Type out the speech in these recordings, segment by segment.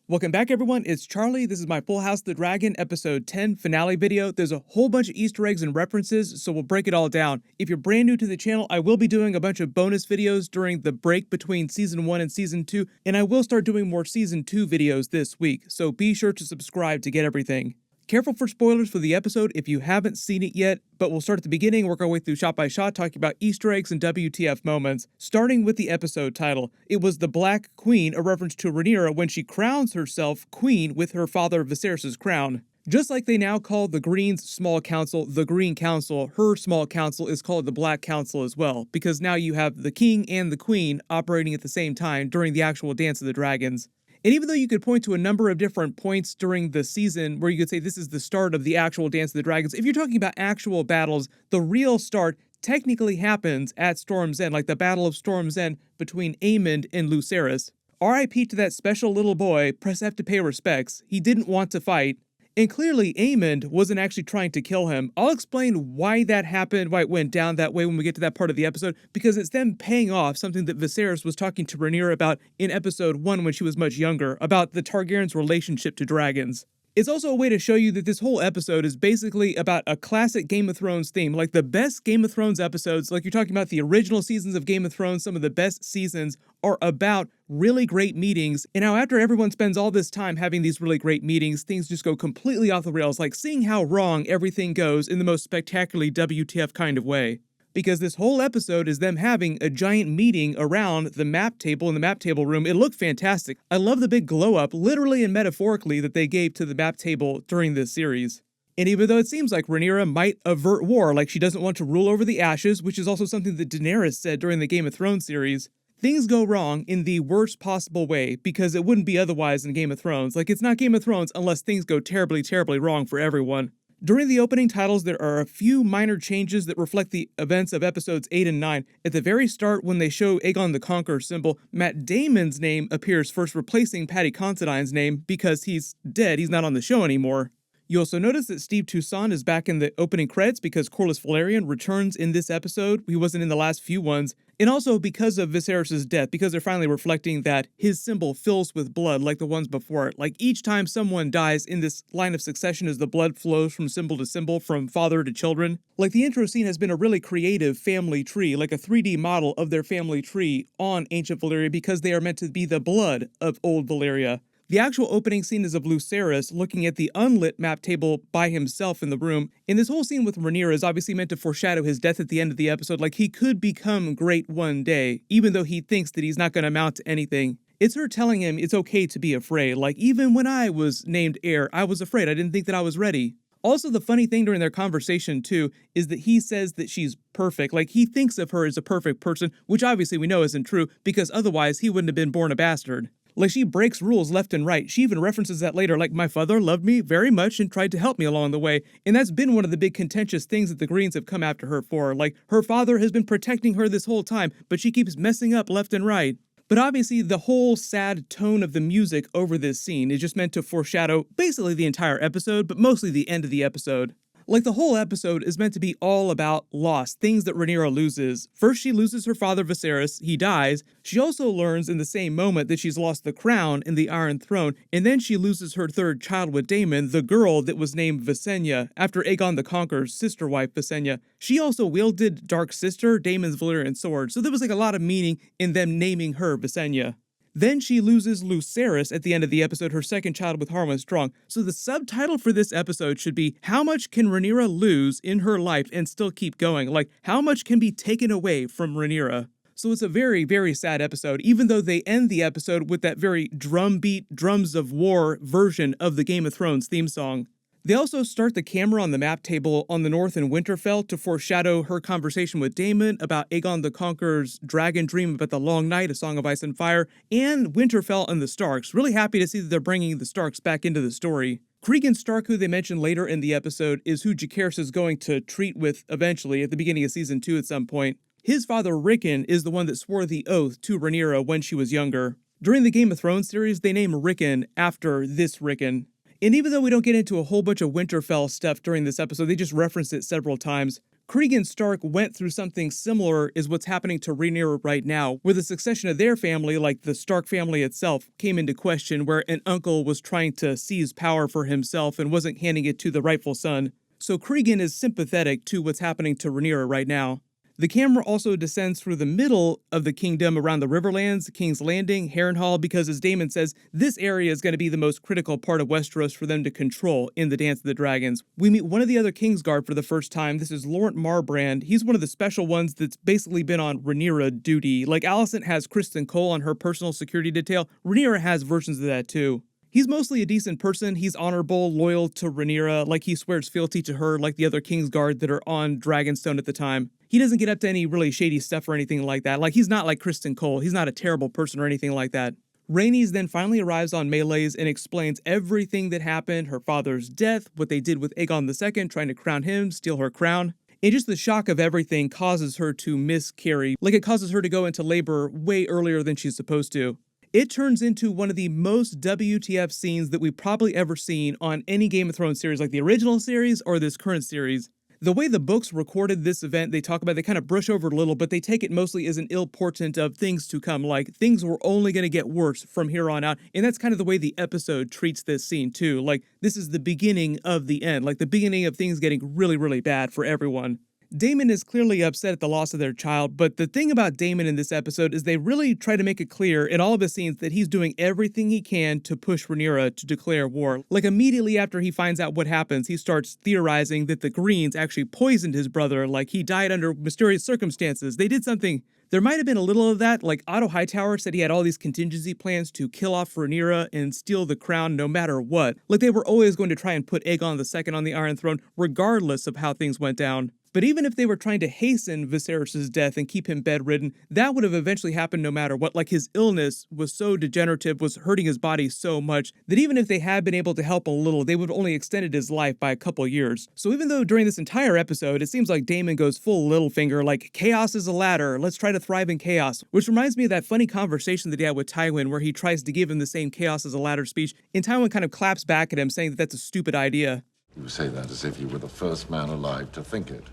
Welcome back, everyone. It's Charlie. This is my Full House the Dragon episode 10 finale video. There's a whole bunch of Easter eggs and references, so we'll break it all down. If you're brand new to the channel, I will be doing a bunch of bonus videos during the break between season 1 and season 2, and I will start doing more season 2 videos this week, so be sure to subscribe to get everything. Careful for spoilers for the episode if you haven't seen it yet, but we'll start at the beginning, work our way through shot by shot, talking about Easter eggs and WTF moments, starting with the episode title. It was the Black Queen, a reference to Rhaenyra when she crowns herself queen with her father Viserys' crown. Just like they now call the Greens' small council the Green Council, her small council is called the Black Council as well, because now you have the king and the queen operating at the same time during the actual Dance of the Dragons. And even though you could point to a number of different points during the season where you could say this is the start of the actual Dance of the Dragons, if you're talking about actual battles, the real start technically happens at Storm's End, like the Battle of Storm's End between Aemond and Lucerys. RIP to that special little boy, press F to pay respects. He didn't want to fight. And clearly, Aemond wasn't actually trying to kill him. I'll explain why that happened, why it went down that way when we get to that part of the episode, because it's them paying off something that Viserys was talking to Rhaenyra about in episode 1 when she was much younger, about the Targaryens' relationship to dragons. It's also a way to show you that this whole episode is basically about a classic Game of Thrones theme, like the best Game of Thrones episodes, like you're talking about the original seasons of Game of Thrones, some of the best seasons are about really great meetings, and how after everyone spends all this time having these really great meetings, things just go completely off the rails, like seeing how wrong everything goes in the most spectacularly WTF kind of way. Because this whole episode is them having a giant meeting around the map table in the map table room. It looked fantastic. I love the big glow up, literally and metaphorically, that they gave to the map table during this series. And even though it seems like Rhaenyra might avert war, like she doesn't want to rule over the ashes, which is also something that Daenerys said during the Game of Thrones series, things go wrong in the worst possible way, because it wouldn't be otherwise in Game of Thrones. Like, it's not Game of Thrones unless things go terribly, terribly wrong for everyone. During the opening titles, there are a few minor changes that reflect the events of episodes 8 and 9. At the very start, when they show Aegon the Conqueror's symbol, Matt Damon's name appears first, replacing Paddy Considine's name because he's dead, he's not on the show anymore. You also notice that Steve Toussaint is back in the opening credits because Corlys Velaryon returns in this episode. He wasn't in the last few ones. And also because of Viserys' death, because they're finally reflecting that his symbol fills with blood like the ones before it. Like each time someone dies in this line of succession as the blood flows from symbol to symbol, from father to children. Like the intro scene has been a really creative family tree, like a 3D model of their family tree on ancient Valyria because they are meant to be the blood of old Valyria. The actual opening scene is of Lucerys looking at the unlit map table by himself in the room, and this whole scene with Rhaenyra is obviously meant to foreshadow his death at the end of the episode, like he could become great one day, even though he thinks that he's not going to amount to anything. It's her telling him it's okay to be afraid, like even when I was named heir, I was afraid, I didn't think that I was ready. Also, the funny thing during their conversation, too, is that he says that she's perfect, like he thinks of her as a perfect person, which obviously we know isn't true, because otherwise he wouldn't have been born a bastard. Like, she breaks rules left and right. She even references that later, like, my father loved me very much and tried to help me along the way. And that's been one of the big contentious things that the Greens have come after her for. Like, her father has been protecting her this whole time, but she keeps messing up left and right. But obviously, the whole sad tone of the music over this scene is just meant to foreshadow basically the entire episode, but mostly the end of the episode. Like, the whole episode is meant to be all about loss, things that Rhaenyra loses. First, she loses her father Viserys, he dies. She also learns in the same moment that she's lost the crown and the Iron Throne, and then she loses her third child with Daemon, the girl that was named Visenya, after Aegon the Conqueror's sister wife Visenya. She also wielded Dark Sister, Daemon's Valyrian sword, so there was like a lot of meaning in them naming her Visenya. Then she loses Lucerys at the end of the episode, her second child with Harwin Strong. So the subtitle for this episode should be, how much can Rhaenyra lose in her life and still keep going? Like, how much can be taken away from Rhaenyra? So it's a very, very sad episode, even though they end the episode with that very drumbeat, drums of war version of the Game of Thrones theme song. They also start the camera on the map table on the north in Winterfell to foreshadow her conversation with Daemon about Aegon the Conqueror's dragon dream about the Long Night, A Song of Ice and Fire, and Winterfell and the Starks. Really happy to see that they're bringing the Starks back into the story. Cregan Stark, who they mentioned later in the episode, is who Jacaerys is going to treat with eventually at the beginning of Season 2 at some point. His father, Rickon, is the one that swore the oath to Rhaenyra when she was younger. During the Game of Thrones series, they name Rickon after this Rickon. And even though we don't get into a whole bunch of Winterfell stuff during this episode, they just reference it several times. Cregan Stark went through something similar is what's happening to Rhaenyra right now, where the succession of their family, like the Stark family itself, came into question, where an uncle was trying to seize power for himself and wasn't handing it to the rightful son. So Cregan is sympathetic to what's happening to Rhaenyra right now. The camera also descends through the middle of the kingdom around the Riverlands, King's Landing, Harrenhal, because as Daemon says, this area is going to be the most critical part of Westeros for them to control in the Dance of the Dragons. We meet one of the other Kingsguard for the first time. This is Laurent Marbrand. He's one of the special ones that's basically been on Rhaenyra duty. Like Alicent has Kristen Cole on her personal security detail, Rhaenyra has versions of that too. He's mostly a decent person. He's honorable, loyal to Rhaenyra, like he swears fealty to her like the other Kingsguard that are on Dragonstone at the time. He doesn't get up to any really shady stuff or anything like that. Like, he's not like Kristen Cole. He's not a terrible person or anything like that. Rhaenys then finally arrives on Meleys and explains everything that happened, her father's death, what they did with Aegon II, trying to crown him, steal her crown. And just the shock of everything causes her to miscarry. Like, it causes her to go into labor way earlier than she's supposed to. It turns into one of the most WTF scenes that we've probably ever seen on any Game of Thrones series, like the original series or this current series. The way the books recorded this event, they talk about, they kind of brush over it a little, but they take it mostly as an ill portent of things to come, like things were only going to get worse from here on out. And that's kind of the way the episode treats this scene too. Like, this is the beginning of the end, like the beginning of things getting really, really bad for everyone. Daemon is clearly upset at the loss of their child, but the thing about Daemon in this episode is they really try to make it clear in all of his scenes that he's doing everything he can to push Rhaenyra to declare war. Like, immediately after he finds out what happens, he starts theorizing that the Greens actually poisoned his brother, like he died under mysterious circumstances. They did something. There might have been a little of that, like Otto Hightower said he had all these contingency plans to kill off Rhaenyra and steal the crown no matter what. Like, they were always going to try and put Aegon II on the Iron Throne regardless of how things went down. But even if they were trying to hasten Viserys' death and keep him bedridden, that would have eventually happened no matter what. Like, his illness was so degenerative, was hurting his body so much, that even if they had been able to help a little, they would have only extended his life by a couple years. So even though during this entire episode, it seems like Daemon goes full Littlefinger, like, chaos is a ladder, let's try to thrive in chaos. Which reminds me of that funny conversation that he had with Tywin, where he tries to give him the same chaos as a ladder speech, and Tywin kind of claps back at him, saying that that's a stupid idea. You say that as if you were the first man alive to think it.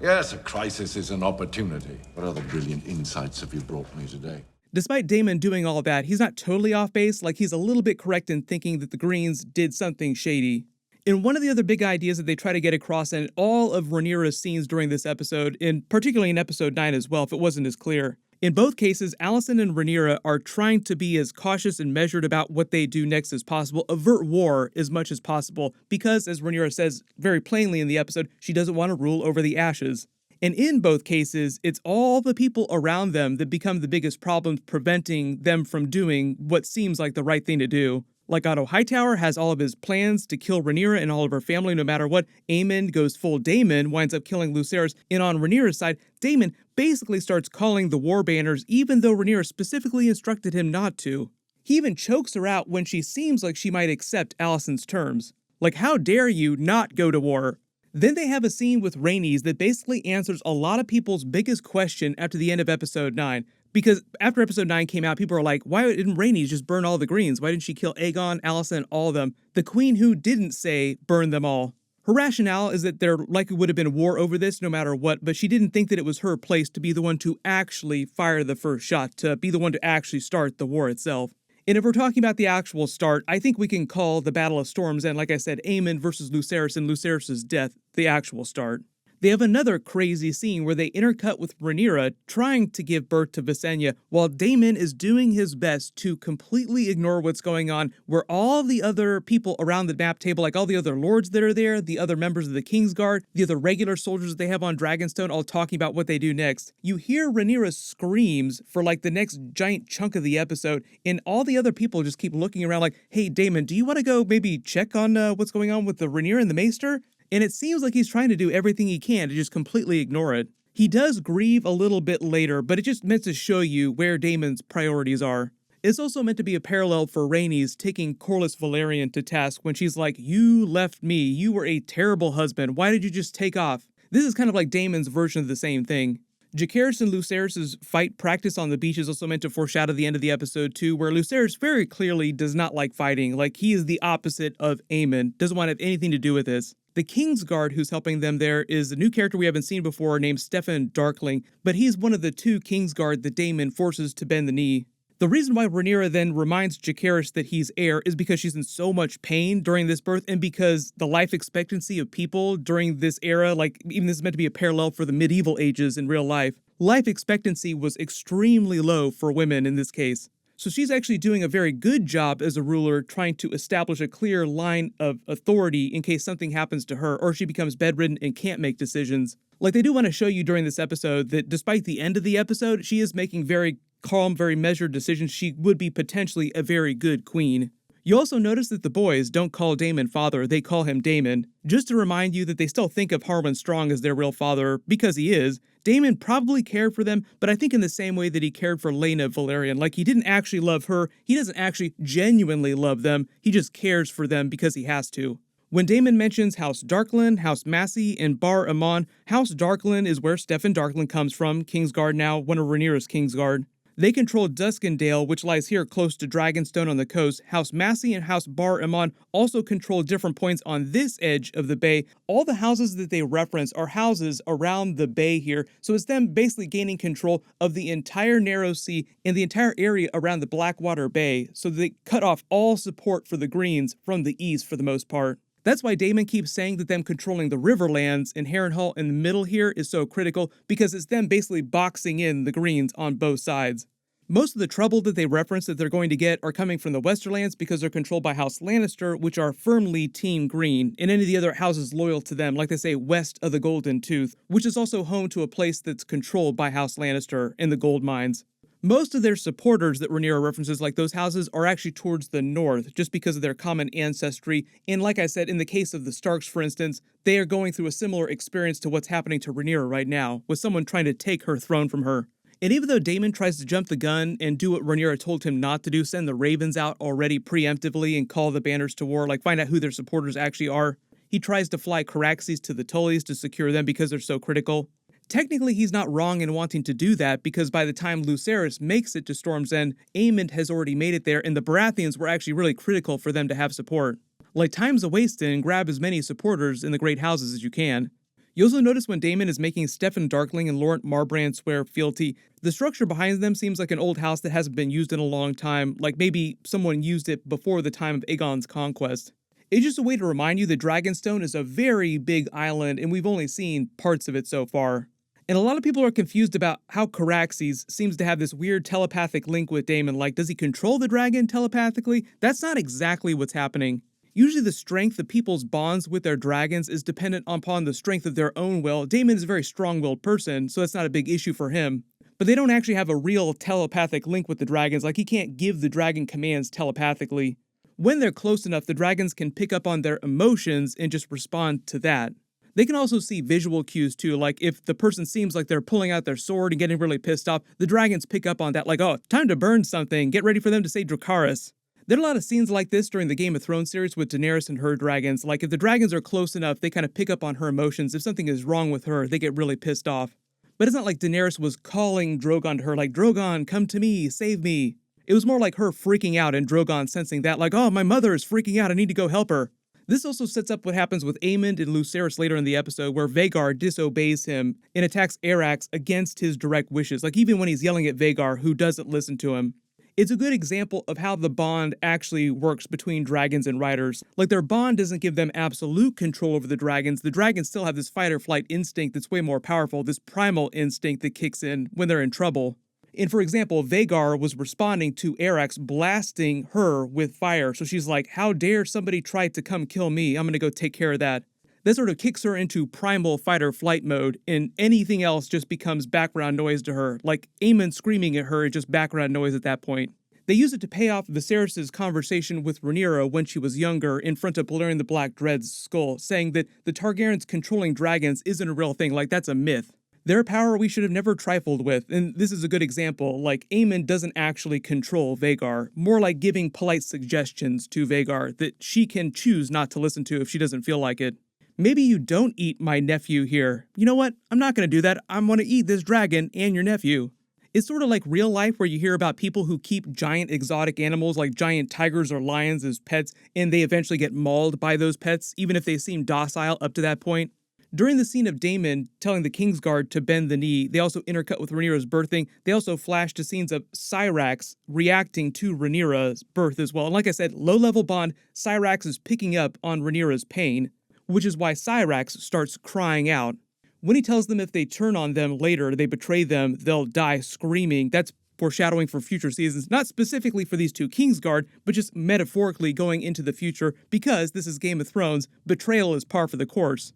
Yes, a crisis is an opportunity. What other brilliant insights have you brought me today? Despite Daemon doing all that, he's not totally off base, like he's a little bit correct in thinking that the Greens did something shady. And one of the other big ideas that they try to get across in all of Rhaenyra's scenes during this episode, and particularly in episode 9 as well, if it wasn't as clear, in both cases, Alicent and Rhaenyra are trying to be as cautious and measured about what they do next as possible, avert war as much as possible, because, as Rhaenyra says very plainly in the episode, she doesn't want to rule over the ashes. And in both cases, it's all the people around them that become the biggest problems, preventing them from doing what seems like the right thing to do. Like, Otto Hightower has all of his plans to kill Rhaenyra and all of her family no matter what. Aemon goes full Daemon, winds up killing Lucerys. And on Rhaenyra's side, Daemon basically starts calling the war banners even though Rhaenyra specifically instructed him not to. He even chokes her out when she seems like she might accept Alicent's terms. Like, how dare you not go to war? Then they have a scene with Rhaenys that basically answers a lot of people's biggest question after the end of episode 9. Because after episode 9 came out, people are like, why didn't Rhaenys just burn all the Greens? Why didn't she kill Aegon, Alicent, all of them? The queen who didn't say burn them all. Her rationale is that there likely would have been war over this no matter what, but she didn't think that it was her place to be the one to actually fire the first shot, to be the one to actually start the war itself. And if we're talking about the actual start, I think we can call the Battle of Storm's End, like I said, Aemon versus Lucerys and Lucerys' death, the actual start. They have another crazy scene where they intercut with Rhaenyra trying to give birth to Visenya while Daemon is doing his best to completely ignore what's going on, where all the other people around the map table, like all the other lords that are there, the other members of the Kingsguard, the other regular soldiers that they have on Dragonstone, all talking about what they do next. You hear Rhaenyra's screams for like the next giant chunk of the episode, and all the other people just keep looking around like, hey Daemon, do you want to go maybe check on what's going on with the Rhaenyra and the Maester? And it seems like he's trying to do everything he can to just completely ignore it. He does grieve a little bit later, but it just meant to show you where Daemon's priorities are. It's also meant to be a parallel for Rhaenys taking Corlys Velaryon to task when she's like, you left me, you were a terrible husband, why did you just take off? This is kind of like Daemon's version of the same thing. Jacaerys and Lucerys' fight practice on the beach is also meant to foreshadow the end of the episode too, where Lucerys very clearly does not like fighting, like he is the opposite of Aemon, doesn't want to have anything to do with this. The Kingsguard who's helping them there is a new character we haven't seen before named Stefan Darkling, but he's one of the 2 Kingsguard that Daemon forces to bend the knee. The reason why Rhaenyra then reminds Jacaerys that he's heir is because she's in so much pain during this birth, and because the life expectancy of people during this era, like even this is meant to be a parallel for the medieval ages in real life, life expectancy was extremely low for women in this case. So she's actually doing a very good job as a ruler, trying to establish a clear line of authority in case something happens to her or she becomes bedridden and can't make decisions. Like, they do want to show you during this episode that despite the end of the episode, she is making very calm, very measured decisions. She would be potentially a very good queen. You also notice that the boys don't call Daemon father, they call him Daemon, just to remind you that they still think of Harwin Strong as their real father, because he is. Daemon probably cared for them, but I think in the same way that he cared for Laena Velaryon. Like, he didn't actually love her, he doesn't actually genuinely love them, he just cares for them because he has to. When Daemon mentions House Darklyn, House Massey, and Bar Aman, House Darklyn is where Stefan Darkling comes from, Kingsguard now, one of Rhaenyra's Kingsguard. They control Duskendale, which lies here close to Dragonstone on the coast. House Massey and House Bar Aman also control different points on this edge of the bay. All the houses that they reference are houses around the bay here, so it's them basically gaining control of the entire Narrow Sea and the entire area around the Blackwater Bay, so they cut off all support for the Greens from the east for the most part. That's why Daemon keeps saying that them controlling the Riverlands and Harrenhal in the middle here is so critical, because it's them basically boxing in the Greens on both sides. Most of the trouble that they reference that they're going to get are coming from the Westerlands because they're controlled by House Lannister, which are firmly Team Green, and any of the other houses loyal to them, like they say west of the Golden Tooth, which is also home to a place that's controlled by House Lannister in the gold mines. Most of their supporters that Rhaenyra references, like those houses, are actually towards the north, just because of their common ancestry, and like I said, in the case of the Starks, for instance, they are going through a similar experience to what's happening to Rhaenyra right now, with someone trying to take her throne from her. And even though Daemon tries to jump the gun and do what Rhaenyra told him not to do, send the Ravens out already preemptively and call the banners to war, like find out who their supporters actually are, he tries to fly Caraxes to the Tullys to secure them because they're so critical. Technically, he's not wrong in wanting to do that, because by the time Lucerys makes it to Storm's End, Aemond has already made it there, and the Baratheons were actually really critical for them to have support. Like, time's a-wasting and grab as many supporters in the great houses as you can. You also notice when Daemon is making Stefan Darkling and Laurent Marbrand swear fealty, the structure behind them seems like an old house that hasn't been used in a long time, like maybe someone used it before the time of Aegon's conquest. It's just a way to remind you that Dragonstone is a very big island, and we've only seen parts of it so far. And a lot of people are confused about how Caraxes seems to have this weird telepathic link with Daemon. Like, does he control the dragon telepathically? That's not exactly what's happening. Usually the strength of people's bonds with their dragons is dependent upon the strength of their own will. Daemon is a very strong-willed person, so that's not a big issue for him. But they don't actually have a real telepathic link with the dragons, like he can't give the dragon commands telepathically. When they're close enough, the dragons can pick up on their emotions and just respond to that. They can also see visual cues too, like if the person seems like they're pulling out their sword and getting really pissed off, the dragons pick up on that, like, oh, time to burn something, get ready for them to say Dracarys. There are a lot of scenes like this during the Game of Thrones series with Daenerys and her dragons. Like, if the dragons are close enough, they kind of pick up on her emotions. If something is wrong with her, they get really pissed off. But it's not like Daenerys was calling Drogon to her, like, Drogon, come to me, save me. It was more like her freaking out and Drogon sensing that, like, oh, my mother is freaking out, I need to go help her. This also sets up what happens with Aemond and Lucerys later in the episode, where Vhagar disobeys him and attacks Arrax against his direct wishes, like even when he's yelling at Vhagar, who doesn't listen to him. It's a good example of how the bond actually works between dragons and riders. Like, their bond doesn't give them absolute control over the dragons still have this fight or flight instinct that's way more powerful, this primal instinct that kicks in when they're in trouble. And for example, Vhagar was responding to Arrax blasting her with fire, so she's like, how dare somebody try to come kill me, I'm gonna go take care of that. That sort of kicks her into primal fight or flight mode, and anything else just becomes background noise to her. Like, Aemond screaming at her is just background noise at that point. They use it to pay off Viserys' conversation with Rhaenyra when she was younger in front of Balerion the Black Dread's skull, saying that the Targaryens controlling dragons isn't a real thing, like that's a myth. Their power we should have never trifled with, and this is a good example. Like, Aemond doesn't actually control Vhagar, more like giving polite suggestions to Vhagar that she can choose not to listen to if she doesn't feel like it. Maybe you don't eat my nephew here. You know what? I'm not going to do that. I'm going to eat this dragon and your nephew. It's sort of like real life where you hear about people who keep giant exotic animals like giant tigers or lions as pets, and they eventually get mauled by those pets, even if they seem docile up to that point. During the scene of Daemon telling the Kingsguard to bend the knee, they also intercut with Rhaenyra's birthing. They also flash to scenes of Syrax reacting to Rhaenyra's birth as well. And like I said, low-level bond, Syrax is picking up on Rhaenyra's pain, which is why Syrax starts crying out. When he tells them if they turn on them later, they betray them, they'll die screaming. That's foreshadowing for future seasons, not specifically for these two Kingsguard, but just metaphorically going into the future, because this is Game of Thrones, betrayal is par for the course.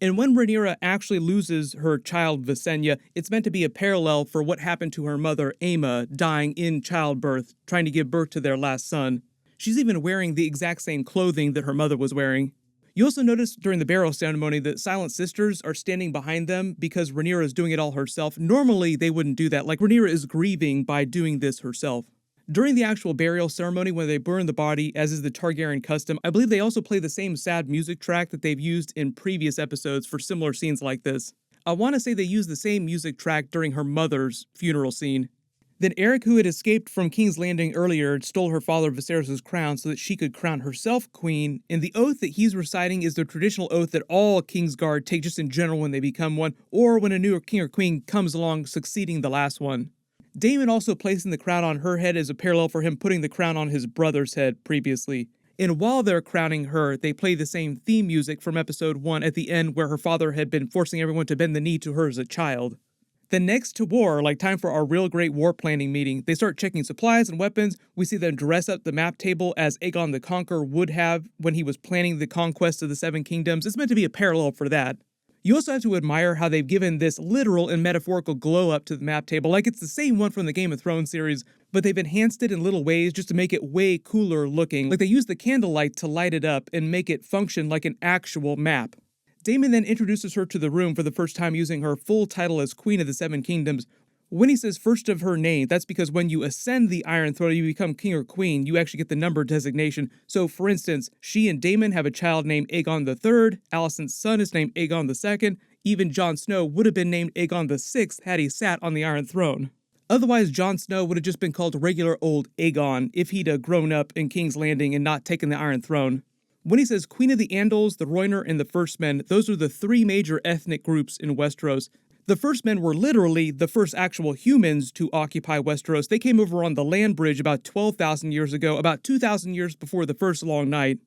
And when Rhaenyra actually loses her child Visenya, it's meant to be a parallel for what happened to her mother Aemma dying in childbirth, trying to give birth to their last son. She's even wearing the exact same clothing that her mother was wearing. You also notice during the burial ceremony that Silent Sisters are standing behind them because Rhaenyra is doing it all herself. Normally, they wouldn't do that. Like, Rhaenyra is grieving by doing this herself. During the actual burial ceremony, when they burn the body, as is the Targaryen custom, I believe they also play the same sad music track that they've used in previous episodes for similar scenes like this. I want to say they used the same music track during her mother's funeral scene. Then Eric, who had escaped from King's Landing earlier, stole her father Viserys' crown so that she could crown herself queen, and the oath that he's reciting is the traditional oath that all Kingsguard take just in general when they become one, or when a new king or queen comes along succeeding the last one. Daemon also placing the crown on her head is a parallel for him putting the crown on his brother's head previously. And while they're crowning her, they play the same theme music from episode 1 at the end where her father had been forcing everyone to bend the knee to her as a child. Then next to war, like time for our real great war planning meeting, they start checking supplies and weapons. We see them dress up the map table as Aegon the Conqueror would have when he was planning the conquest of the Seven Kingdoms. It's meant to be a parallel for that. You also have to admire how they've given this literal and metaphorical glow up to the map table, like it's the same one from the Game of Thrones series, but they've enhanced it in little ways just to make it way cooler looking. Like they use the candlelight to light it up and make it function like an actual map. Daemon then introduces her to the room for the first time using her full title as Queen of the Seven Kingdoms. When he says first of her name, that's because when you ascend the Iron Throne, you become king or queen, you actually get the number designation. So for instance, she and Daemon have a child named Aegon III, Alicent's son is named Aegon II, even Jon Snow would have been named Aegon VI had he sat on the Iron Throne. Otherwise, Jon Snow would have just been called regular old Aegon if he'd grown up in King's Landing and not taken the Iron Throne. When he says Queen of the Andals, the Rhoynar, and the First Men, those are the three major ethnic groups in Westeros. The First Men were literally the first actual humans to occupy Westeros. They came over on the land bridge about 12,000 years ago, about 2,000 years before the First Long Night.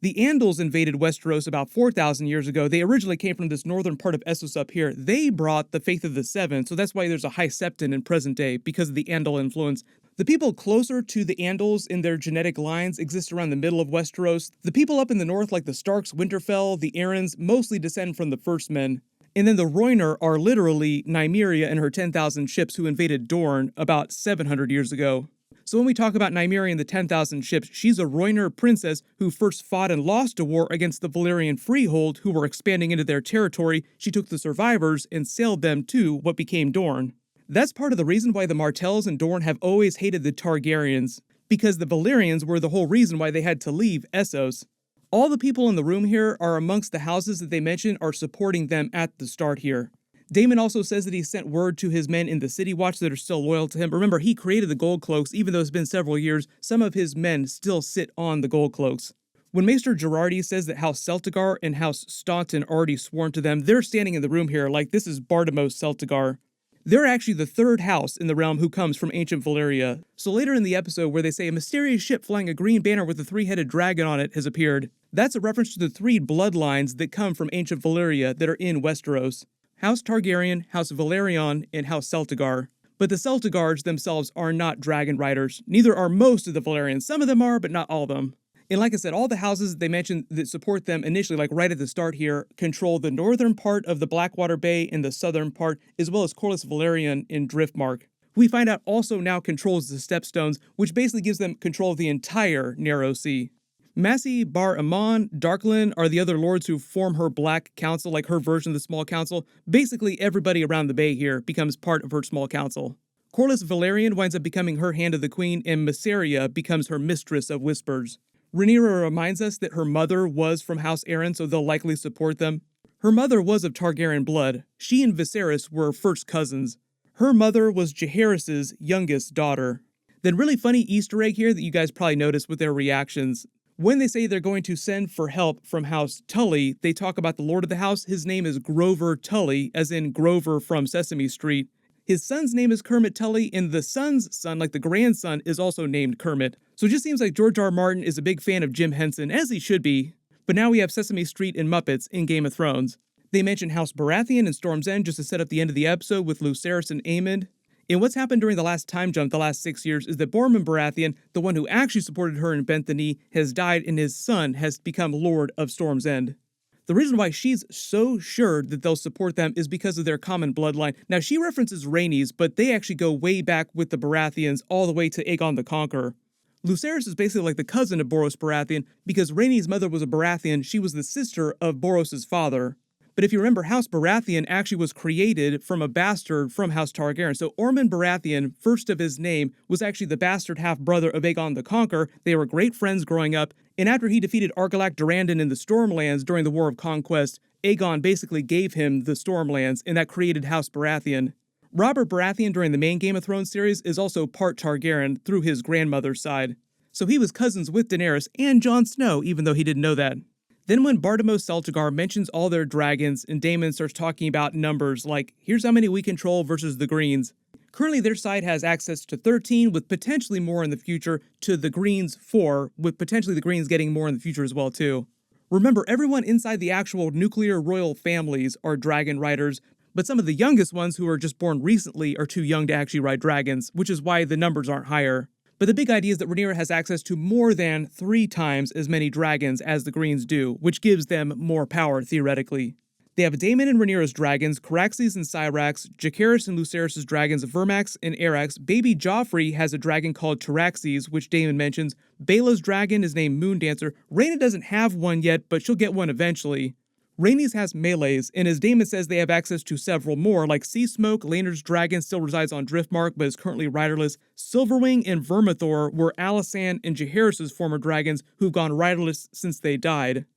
The Andals invaded Westeros about 4,000 years ago. They originally came from this northern part of Essos up here. They brought the Faith of the Seven, so that's why there's a High Septon in present day, because of the Andal influence. The people closer to the Andals in their genetic lines exist around the middle of Westeros. The people up in the north, like the Starks, Winterfell, the Arryns, mostly descend from the First Men. And then the Rhoynar are literally Nymeria and her 10,000 ships who invaded Dorne about 700 years ago. So when we talk about Nymeria and the 10,000 ships, she's a Rhoynar princess who first fought and lost a war against the Valyrian Freehold who were expanding into their territory. She took the survivors and sailed them to what became Dorne. That's part of the reason why the Martells in Dorne have always hated the Targaryens, because the Valyrians were the whole reason why they had to leave Essos. All the people in the room here are amongst the houses that they mention are supporting them at the start here. Daemon also says that he sent word to his men in the City Watch that are still loyal to him. Remember, he created the Gold Cloaks, even though it's been several years, some of his men still sit on the Gold Cloaks. When Maester Girardi says that House Celtigar and House Staunton already sworn to them, they're standing in the room here like this is Bartimos Celtigar. They're actually the third house in the realm who comes from ancient Valyria. So later in the episode where they say a mysterious ship flying a green banner with a three-headed dragon on it has appeared, that's a reference to the three bloodlines that come from ancient Valyria that are in Westeros. House Targaryen, House Velaryon, and House Celtigar. But the Celtigars themselves are not dragon riders. Neither are most of the Valyrians. Some of them are, but not all of them. And like I said, all the houses they mentioned that support them initially, like right at the start here, control the northern part of the Blackwater Bay and the southern part, as well as Corlys Velaryon in Driftmark. We find out also now controls the Stepstones, which basically gives them control of the entire Narrow Sea. Massie, Bar Amon, Darklyn are the other lords who form her Black Council, like her version of the Small Council. Basically, everybody around the bay here becomes part of her Small Council. Corlys Velaryon winds up becoming her Hand of the Queen, and Mysaria becomes her Mistress of Whispers. Rhaenyra reminds us that her mother was from House Arryn, so they'll likely support them. Her mother was of Targaryen blood. She and Viserys were first cousins. Her mother was Jaehaerys' youngest daughter. Then really funny Easter egg here that you guys probably noticed with their reactions. When they say they're going to send for help from House Tully, they talk about the Lord of the House. His name is Grover Tully, as in Grover from Sesame Street. His son's name is Kermit Tully, and the son's son, like the grandson, is also named Kermit. So it just seems like George R. R. Martin is a big fan of Jim Henson, as he should be. But now we have Sesame Street and Muppets in Game of Thrones. They mention House Baratheon in Storm's End just to set up the end of the episode with Lucerys and Aemond. And what's happened during the last time jump, the last 6 years, is that Borman Baratheon, the one who actually supported her and bent the knee, has died and his son has become Lord of Storm's End. The reason why she's so sure that they'll support them is because of their common bloodline. Now, she references Rhaenys, but they actually go way back with the Baratheons all the way to Aegon the Conqueror. Lucerys is basically like the cousin of Boros Baratheon because Rhaenys' mother was a Baratheon. She was the sister of Boros' father. But if you remember, House Baratheon actually was created from a bastard from House Targaryen. So Ormond Baratheon, first of his name, was actually the bastard half-brother of Aegon the Conqueror. They were great friends growing up, and after he defeated Argilac Durrandon in the Stormlands during the War of Conquest, Aegon basically gave him the Stormlands, and that created House Baratheon. Robert Baratheon during the main Game of Thrones series is also part Targaryen through his grandmother's side. So he was cousins with Daenerys and Jon Snow, even though he didn't know that. Then when Bartimos Celtigar mentions all their dragons and Daemon starts talking about numbers like, here's how many we control versus the Greens. Currently their side has access to 13 with potentially more in the future to the Greens 4 with potentially the Greens getting more in the future as well too. Remember, everyone inside the actual nuclear royal families are dragon riders, but some of the youngest ones who are just born recently are too young to actually ride dragons, which is why the numbers aren't higher. But the big idea is that Rhaenyra has access to more than 3 times as many dragons as the Greens do, which gives them more power, theoretically. They have Daemon and Rhaenyra's dragons, Caraxes and Syrax, Jacaerys and Lucerys' dragons, Vermax and Arax. Baby Joffrey has a dragon called Taraxes, which Daemon mentions. Baela's dragon is named Moondancer. Rhaena doesn't have one yet, but she'll get one eventually. Rhaenys has melees, and as Daemon says, they have access to several more, like Sea Smoke. Laena's dragon still resides on Driftmark, but is currently riderless. Silverwing and Vermithor were Alysanne and Jaehaerys' former dragons who've gone riderless since they died.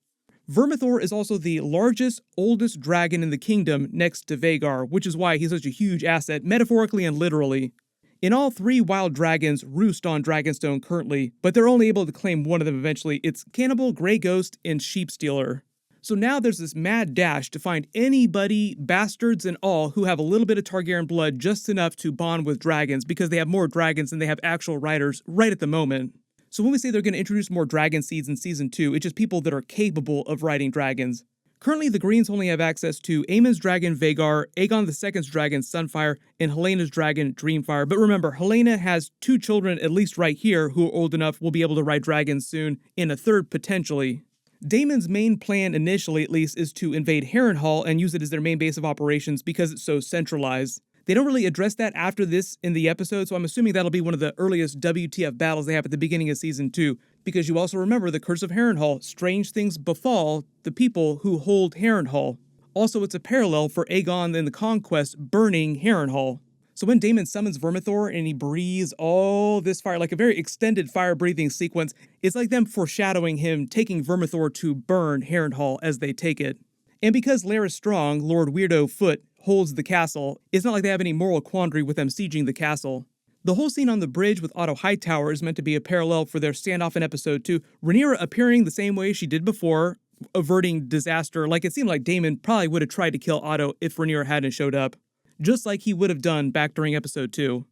Vermithor is also the largest, oldest dragon in the kingdom next to Vhagar, which is why he's such a huge asset, metaphorically and literally. In all 3 wild dragons roost on Dragonstone currently, but they're only able to claim one of them eventually. It's Cannibal, Grey Ghost, and Sheepstealer. So now there's this mad dash to find anybody, bastards and all, who have a little bit of Targaryen blood just enough to bond with dragons because they have more dragons than they have actual riders right at the moment. So when we say they're going to introduce more dragon seeds in Season 2, it's just people that are capable of riding dragons. Currently, the Greens only have access to Aemon's dragon Vhagar, Aegon II's dragon Sunfire, and Helena's dragon Dreamfire. But remember, Helena has 2 children, at least right here, who are old enough will be able to ride dragons soon, and a third potentially. Daemon's main plan, initially at least, is to invade Harrenhal and use it as their main base of operations because it's so centralized. They don't really address that after this in the episode, so I'm assuming that'll be one of the earliest WTF battles they have at the beginning of Season 2, because you also remember the Curse of Harrenhal. Strange things befall the people who hold Harrenhal. Also, it's a parallel for Aegon and the Conquest burning Harrenhal. So when Daemon summons Vermithor and he breathes all this fire, like a very extended fire-breathing sequence, it's like them foreshadowing him taking Vermithor to burn Harrenhal as they take it. And because Larys Strong, Lord Weirdo Foot, holds the castle, it's not like they have any moral quandary with them sieging the castle. The whole scene on the bridge with Otto Hightower is meant to be a parallel for their standoff in Episode 2, Rhaenyra appearing the same way she did before, averting disaster. Like it seemed like Daemon probably would have tried to kill Otto if Rhaenyra hadn't showed up, just like he would have done back during Episode 2.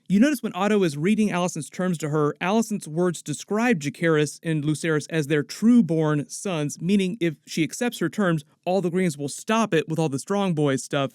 You notice when Otto is reading Alicent's terms to her, Alicent's words describe Jacaerys and Lucerys as their true-born sons, meaning if she accepts her terms, all the Greens will stop it with all the Strong Boys stuff.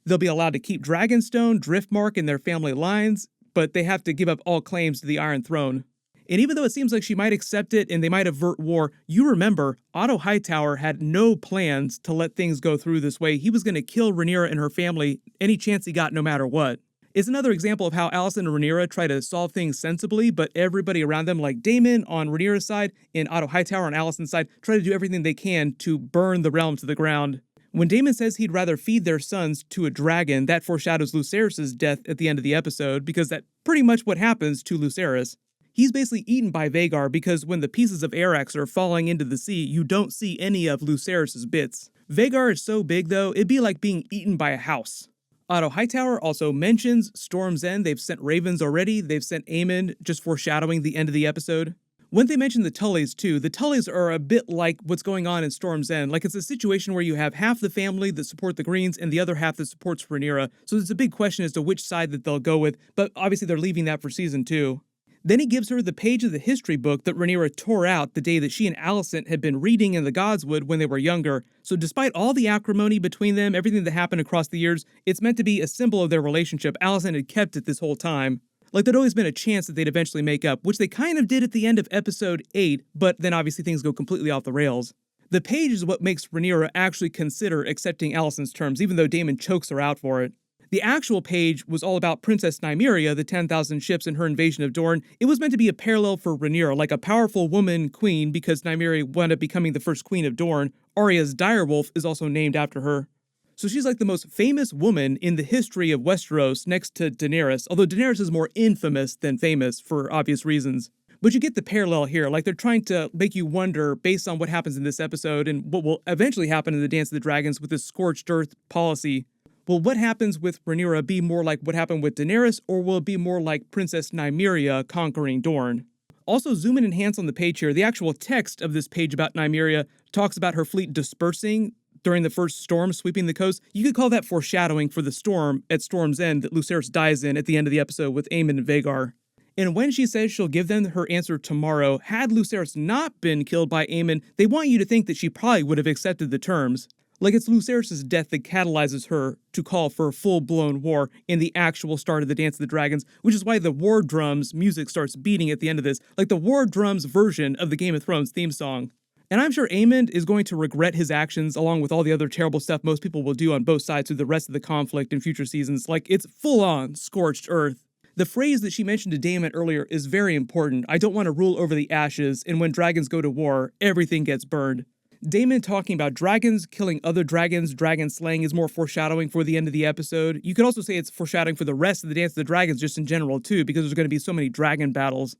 They'll be allowed to keep Dragonstone, Driftmark, and their family lines, but they have to give up all claims to the Iron Throne. And even though it seems like she might accept it and they might avert war, you remember, Otto Hightower had no plans to let things go through this way. He was going to kill Rhaenyra and her family any chance he got, no matter what. It's another example of how Alicent and Rhaenyra try to solve things sensibly, but everybody around them, like Daemon on Rhaenyra's side and Otto Hightower on Alicent's side, try to do everything they can to burn the realm to the ground. When Daemon says he'd rather feed their sons to a dragon, that foreshadows Lucerys' death at the end of the episode, because that's pretty much what happens to Lucerys. He's basically eaten by Vhagar because when the pieces of Arax are falling into the sea, you don't see any of Lucerys' bits. Vhagar is so big, though, it'd be like being eaten by a house. Otto Hightower also mentions Storm's End. They've sent ravens already. They've sent Aemon, just foreshadowing the end of the episode. When they mention the Tullys too, the Tullys are a bit like what's going on in Storm's End. Like, it's a situation where you have half the family that support the Greens and the other half that supports Rhaenyra. So there's a big question as to which side that they'll go with, but obviously they're leaving that for season 2. Then he gives her the page of the history book that Rhaenyra tore out the day that she and Alicent had been reading in the Godswood when they were younger. So despite all the acrimony between them, everything that happened across the years, it's meant to be a symbol of their relationship. Alicent had kept it this whole time. Like, there'd always been a chance that they'd eventually make up, which they kind of did at the end of episode 8, but then obviously things go completely off the rails. The page is what makes Rhaenyra actually consider accepting Alicent's terms, even though Daemon chokes her out for it. The actual page was all about Princess Nymeria, the 10,000 ships, and her invasion of Dorne. It was meant to be a parallel for Rhaenyra, like a powerful woman queen, because Nymeria wound up becoming the first queen of Dorne. Arya's direwolf is also named after her. So she's like the most famous woman in the history of Westeros next to Daenerys, although Daenerys is more infamous than famous for obvious reasons. But you get the parallel here, like they're trying to make you wonder, based on what happens in this episode and what will eventually happen in the Dance of the Dragons with this scorched earth policy. Will what happens with Rhaenyra be more like what happened with Daenerys, or will it be more like Princess Nymeria conquering Dorne? Also, zoom in and enhance on the page here. The actual text of this page about Nymeria talks about her fleet dispersing during the first storm sweeping the coast. You could call that foreshadowing for the storm at Storm's End that Lucerys dies in at the end of the episode with Aemon and Vhagar. And when she says she'll give them her answer tomorrow, had Lucerys not been killed by Aemon, they want you to think that she probably would have accepted the terms. Like, it's Lucerys' death that catalyzes her to call for a full-blown war in the actual start of the Dance of the Dragons, which is why the war drums music starts beating at the end of this, like the war drums version of the Game of Thrones theme song. And I'm sure Aemon is going to regret his actions along with all the other terrible stuff most people will do on both sides through the rest of the conflict in future seasons. Like, it's full-on scorched earth. The phrase that she mentioned to Daemon earlier is very important. I don't want to rule over the ashes, and when dragons go to war, everything gets burned. Daemon talking about dragons killing other dragons, dragon slaying, is more foreshadowing for the end of the episode. You could also say it's foreshadowing for the rest of the Dance of the Dragons just in general too, because there's going to be so many dragon battles.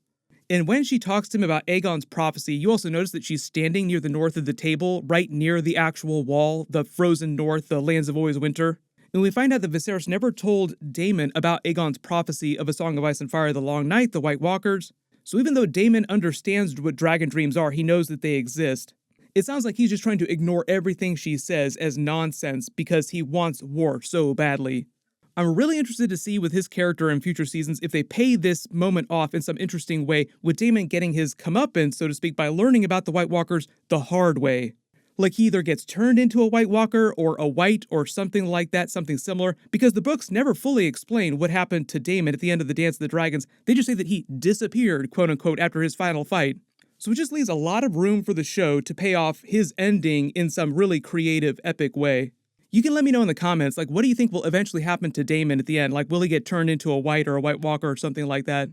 And when she talks to him about Aegon's prophecy, you also notice that she's standing near the north of the table, right near the actual wall, the frozen north, the lands of always winter. And we find out that Viserys never told Daemon about Aegon's prophecy of A Song of Ice and Fire, the Long Night, the White Walkers. So even though Daemon understands what dragon dreams are, he knows that they exist. It sounds like he's just trying to ignore everything she says as nonsense because he wants war so badly. I'm really interested to see with his character in future seasons if they pay this moment off in some interesting way, with Daemon getting his comeuppance, so to speak, by learning about the White Walkers the hard way. Like, he either gets turned into a White Walker or a White or something like that, something similar, because the books never fully explain what happened to Daemon at the end of the Dance of the Dragons. They just say that he disappeared, quote unquote, after his final fight. So it just leaves a lot of room for the show to pay off his ending in some really creative, epic way. You can let me know in the comments, like, what do you think will eventually happen to Daemon at the end? Like, will he get turned into a White or a White Walker or something like that?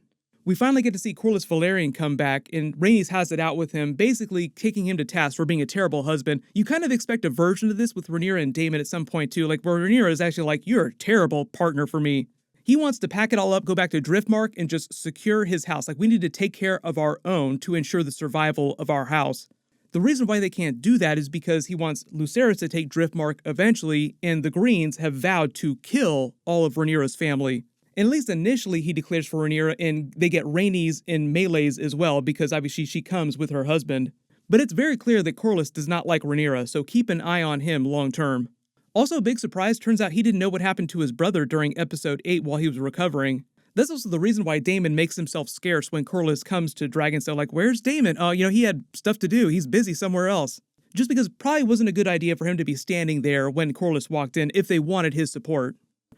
We finally get to see Corlys Velaryon come back, and Rhaenys has it out with him, basically taking him to task for being a terrible husband. You kind of expect a version of this with Rhaenyra and Daemon at some point too, like where Rhaenyra is actually like, you're a terrible partner for me. He wants to pack it all up, go back to Driftmark, and just secure his house. Like, we need to take care of our own to ensure the survival of our house. The reason why they can't do that is because he wants Lucerys to take Driftmark eventually, and the Greens have vowed to kill all of Rhaenyra's family. And at least initially he declares for Rhaenyra, and they get Rhaenys in melees as well, because obviously she comes with her husband. But it's very clear that Corlys does not like Rhaenyra, so keep an eye on him long term. Also, big surprise, turns out he didn't know what happened to his brother during episode 8 while he was recovering. That's also the reason why Daemon makes himself scarce when Corlys comes to Dragonstone. Like, where's Daemon? Oh, he had stuff to do. He's busy somewhere else. Just because it probably wasn't a good idea for him to be standing there when Corlys walked in if they wanted his support.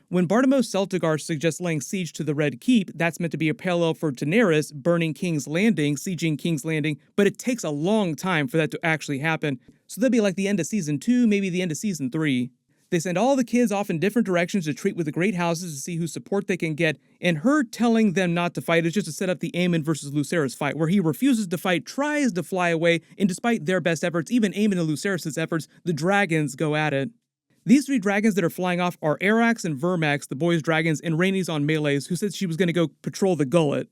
When Bartimos Celtigar suggests laying siege to the Red Keep, that's meant to be a parallel for Daenerys burning King's Landing, sieging King's Landing, but it takes a long time for that to actually happen. So that'd be like the end of Season 2, maybe the end of Season 3. They send all the kids off in different directions to treat with the great houses to see whose support they can get, and her telling them not to fight is just to set up the Aemon versus Lucerys fight, where he refuses to fight, tries to fly away, and despite their best efforts, even Aemon and Lucerys' efforts, the dragons go at it. These three dragons that are flying off are Arax and Vermax, the boys' dragons, and Rhaenys on melees, who said she was going to go patrol the gullet.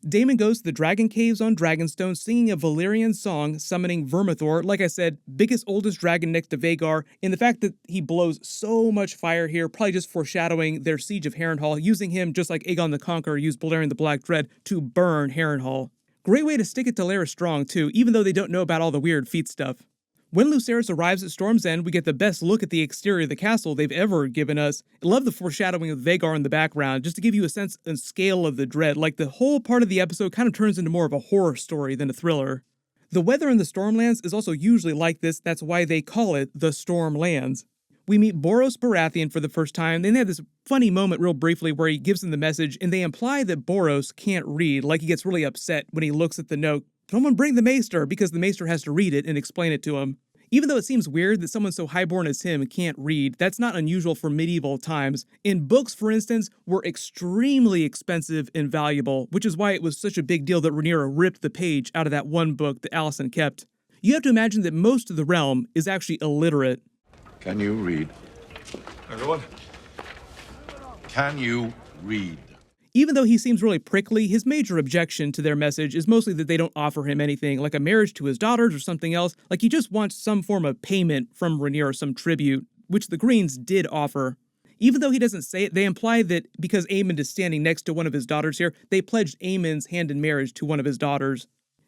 Daemon goes to the Dragon Caves on Dragonstone singing a Valyrian song summoning Vermithor, like I said, biggest oldest dragon next to Vhagar, and the fact that he blows so much fire here, probably just foreshadowing their siege of Harrenhal, using him just like Aegon the Conqueror used Balerion the Black Dread to burn Harrenhal. Great way to stick it to Larys Strong too, even though they don't know about all the weird feat stuff. When Lucerys arrives at Storm's End, we get the best look at the exterior of the castle they've ever given us. I love the foreshadowing of Vhagar in the background, just to give you a sense and scale of the dread. Like the whole part of the episode kind of turns into more of a horror story than a thriller. The weather in the Stormlands is also usually like this, that's why they call it the Stormlands. We meet Boros Baratheon for the first time, then they have this funny moment real briefly where he gives them the message, and they imply that Boros can't read, like he gets really upset when he looks at the note. Someone bring the Maester, because the Maester has to read it and explain it to him. Even though it seems weird that someone so highborn as him can't read, that's not unusual for medieval times. And books, for instance, were extremely expensive and valuable, which is why it was such a big deal that Rhaenyra ripped the page out of that one book that Alicent kept. You have to imagine that most of the realm is actually illiterate. Can you read? Everyone? Can you read? Even though he seems really prickly, his major objection to their message is mostly that they don't offer him anything, like a marriage to his daughters or something else. Like he just wants some form of payment from Rhaenyra, some tribute, which the Greens did offer. Even though he doesn't say it, they imply that because Aemond is standing next to one of his daughters here, they pledged Aemond's hand in marriage to one of his daughters.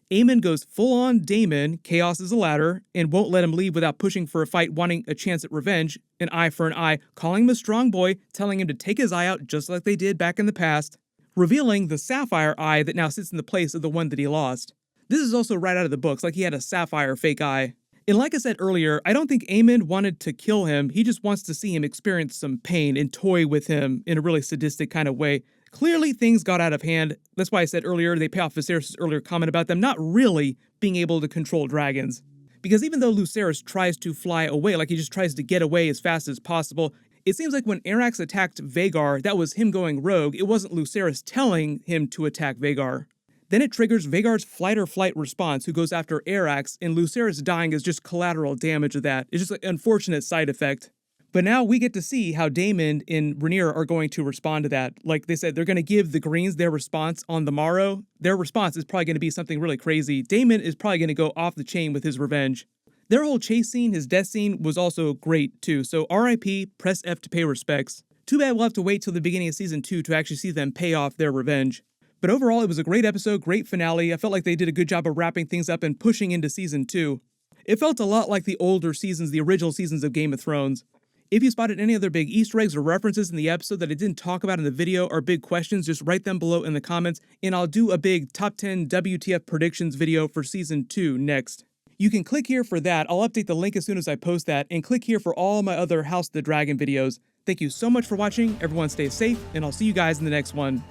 Aemond goes full-on Daemon, chaos is a ladder, and won't let him leave without pushing for a fight, wanting a chance at revenge, an eye for an eye, calling him a strong boy, telling him to take his eye out just like they did back in the past, revealing the sapphire eye that now sits in the place of the one that he lost. This is also right out of the books, like he had a sapphire fake eye. And like I said earlier, I don't think Aemond wanted to kill him, he just wants to see him experience some pain and toy with him in a really sadistic kind of way. Clearly, things got out of hand. That's why I said earlier, they pay off Viserys' earlier comment about them not really being able to control dragons. Because even though Lucerys tries to fly away, like he just tries to get away as fast as possible, it seems like when Arrax attacked Vhagar, that was him going rogue. It wasn't Lucerys telling him to attack Vhagar. Then it triggers Vhagar's fight or flight response, who goes after Arrax, and Lucerys dying is just collateral damage of that. It's just an unfortunate side effect. But now we get to see how Daemon and Rhaenyra are going to respond to that. Like they said, they're going to give the Greens their response on the morrow. Their response is probably going to be something really crazy. Daemon is probably going to go off the chain with his revenge. Their whole chase scene, his death scene, was also great too. So RIP, press F to pay respects. Too bad we'll have to wait till the beginning of Season 2 to actually see them pay off their revenge. But overall, it was a great episode, great finale. I felt like they did a good job of wrapping things up and pushing into Season 2. It felt a lot like the older seasons, the original seasons of Game of Thrones. If you spotted any other big Easter eggs or references in the episode that I didn't talk about in the video or big questions, just write them below in the comments, and I'll do a big top 10 WTF predictions video for Season 2 next. You can click here for that, I'll update the link as soon as I post that, and click here for all my other House of the Dragon videos. Thank you so much for watching, everyone stay safe, and I'll see you guys in the next one.